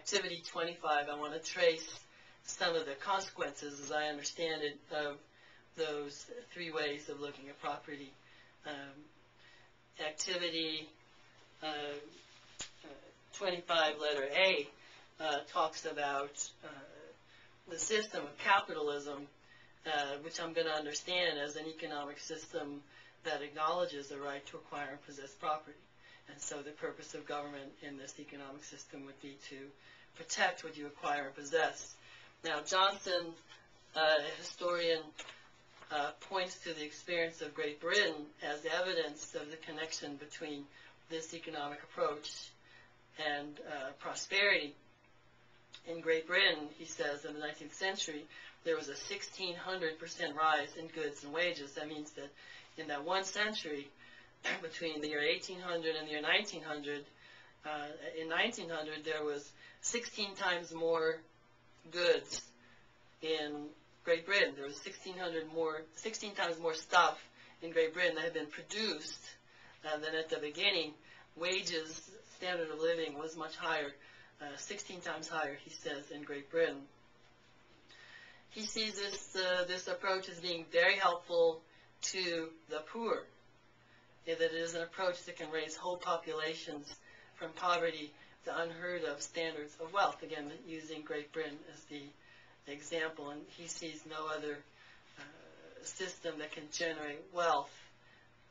Activity 25, I want to trace some of the consequences, as I understand it, of those three ways of looking at property. Activity 25, letter A, talks about the system of capitalism, which I'm going to understand as an economic system that acknowledges the right to acquire and possess property. And so the purpose of government in this economic system would be to protect what you acquire and possess. Now, Johnson, a historian, points to the experience of Great Britain as evidence of the connection between this economic approach and prosperity. In Great Britain, he says, in the 19th century, there was a 1,600% rise in goods and wages. That means that in that one century, between the year 1800 and the year 1900, in 1900 there was 16 times more goods in Great Britain. There was 16 times more stuff in Great Britain that had been produced than at the beginning. Wages, standard of living was much higher, 16 times higher, he says, in Great Britain. He sees this approach as being very helpful to the poor, that it is an approach that can raise whole populations from poverty to unheard of standards of wealth, again, using Great Britain as the example. And he sees no other system that can generate wealth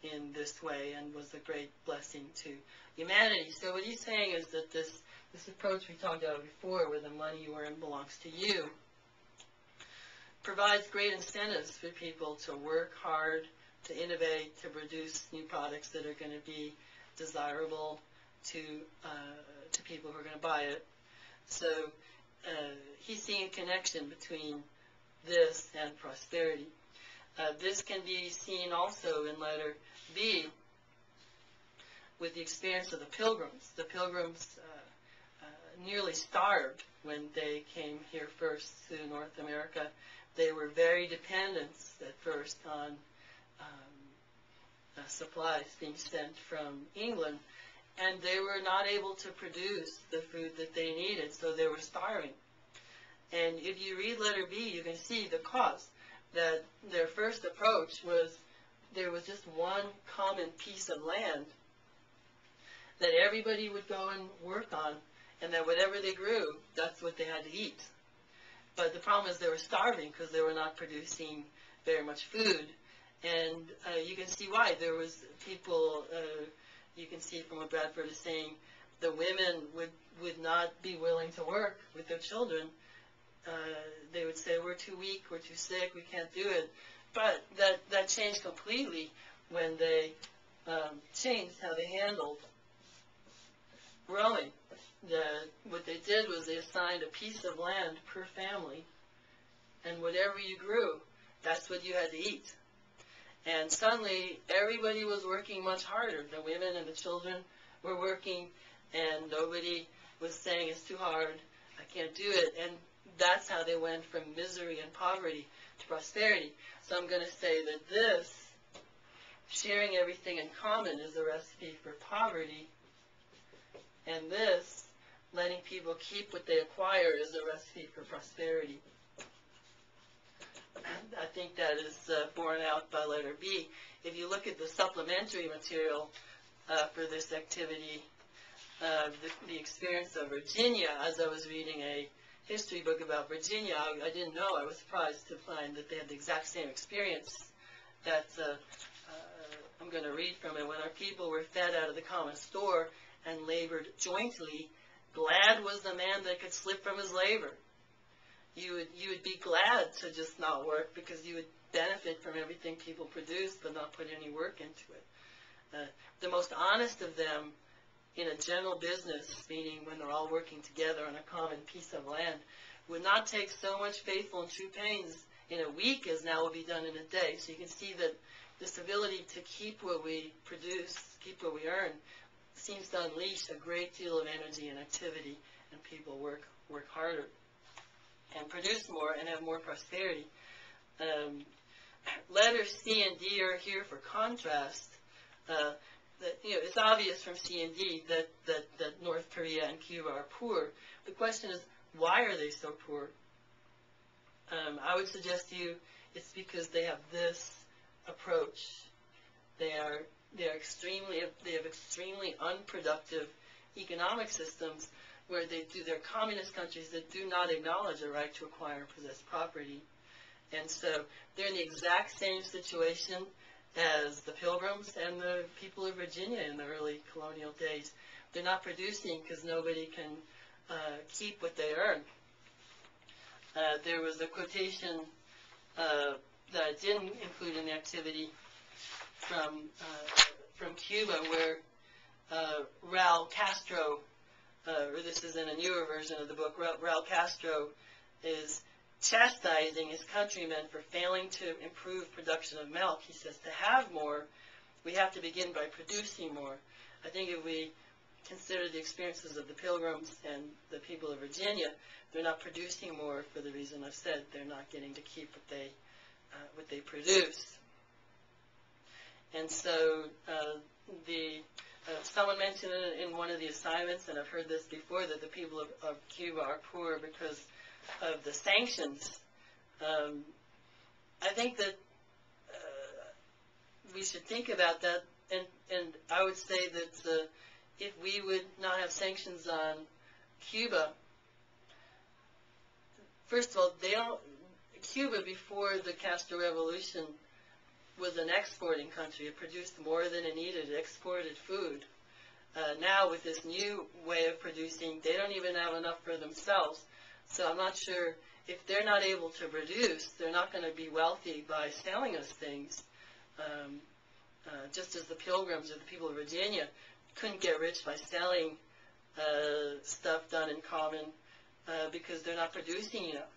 in this way, and was a great blessing to humanity. So what he's saying is that this approach we talked about before, where the money you earn belongs to you, provides great incentives for people to work hard, to innovate, to produce new products that are going to be desirable to people who are going to buy it. So he's seeing a connection between this and prosperity. This can be seen also in letter B with the experience of the Pilgrims. The Pilgrims nearly starved when they came here first to North America. They were very dependent at first on supplies being sent from England, and they were not able to produce the food that they needed, so they were starving. And if you read letter B, you can see the cause, that their first approach was there was just one common piece of land that everybody would go and work on, and that whatever they grew, that's what they had to eat. But the problem is they were starving because they were not producing very much food. And you can see why. There was people, you can see from what Bradford is saying, the women would not be willing to work with their children. They would say, we're too weak, we're too sick, we can't do it. But that changed completely when they changed how they handled growing. What they did was they assigned a piece of land per family, and whatever you grew, that's what you had to eat. And suddenly, everybody was working much harder. The women and the children were working, and nobody was saying, it's too hard, I can't do it. And that's how they went from misery and poverty to prosperity. So I'm going to say that this, sharing everything in common, is a recipe for poverty, and this, letting people keep what they acquire, is a recipe for prosperity. I think that is borne out by letter B. If you look at the supplementary material for this activity, the experience of Virginia, as I was reading a history book about Virginia, I didn't know, I was surprised to find that they had the exact same experience that I'm going to read from it. When our people were fed out of the common store and labored jointly, glad was the man that could slip from his labor. You would be glad to just not work because you would benefit from everything people produce but not put any work into it. The most honest of them in a general business, meaning when they're all working together on a common piece of land, would not take so much faithful and true pains in a week as now will be done in a day. So you can see that this ability to keep what we produce, keep what we earn, seems to unleash a great deal of energy and activity, and people work harder and produce more and have more prosperity. Letters C and D are here for contrast. that, it's obvious from C and D that North Korea and Cuba are poor. The question is, why are they so poor? I would suggest to you it's because they have this approach. They have extremely unproductive economic systems where they're communist countries that do not acknowledge a right to acquire and possess property. And so they're in the exact same situation as the Pilgrims and the people of Virginia in the early colonial days. They're not producing because nobody can keep what they earn. There was a quotation that I didn't include in the activity from Cuba where Raul Castro, or this is in a newer version of the book, Raul Castro is chastising his countrymen for failing to improve production of milk. He says, to have more, we have to begin by producing more. I think if we consider the experiences of the Pilgrims and the people of Virginia, they're not producing more for the reason I've said. They're not getting to keep what they produce. And so someone mentioned in one of the assignments, and I've heard this before, that the people of Cuba are poor because of the sanctions. I think that we should think about that, and I would say that if we would not have sanctions on Cuba, first of all, Cuba before the Castro Revolution was an exporting country. It produced more than it needed. It exported food. Now with this new way of producing, they don't even have enough for themselves. So I'm not sure, if they're not able to produce, they're not going to be wealthy by selling us things. Just as the Pilgrims or the people of Virginia couldn't get rich by selling stuff done in common because they're not producing enough.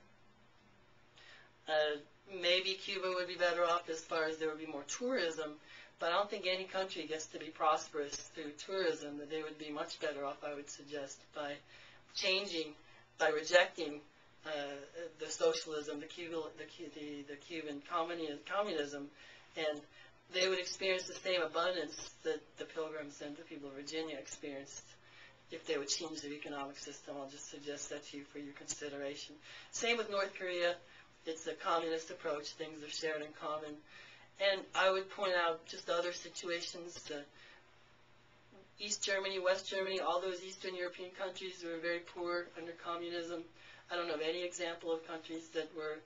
Maybe Cuba would be better off as far as there would be more tourism, but I don't think any country gets to be prosperous through tourism. That they would be much better off, I would suggest, by rejecting the socialism, the Cuban communism, and they would experience the same abundance that the Pilgrims and the people of Virginia experienced if they would change their economic system. I'll just suggest that to you for your consideration. Same with North Korea. It's a communist approach. Things are shared in common. And I would point out just other situations. East Germany, West Germany, all those Eastern European countries were very poor under communism. I don't know of any example of countries that were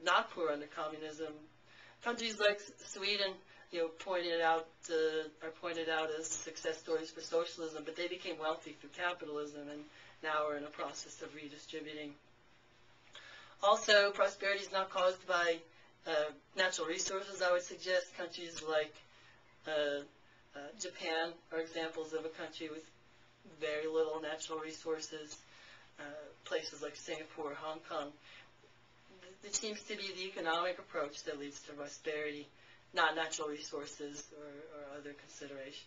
not poor under communism. Countries like Sweden, are pointed out as success stories for socialism, but they became wealthy through capitalism and now are in a process of redistributing. Also, prosperity is not caused by natural resources. I would suggest countries like Japan are examples of a country with very little natural resources. Places like Singapore, Hong Kong. It seems to be the economic approach that leads to prosperity, not natural resources or other considerations.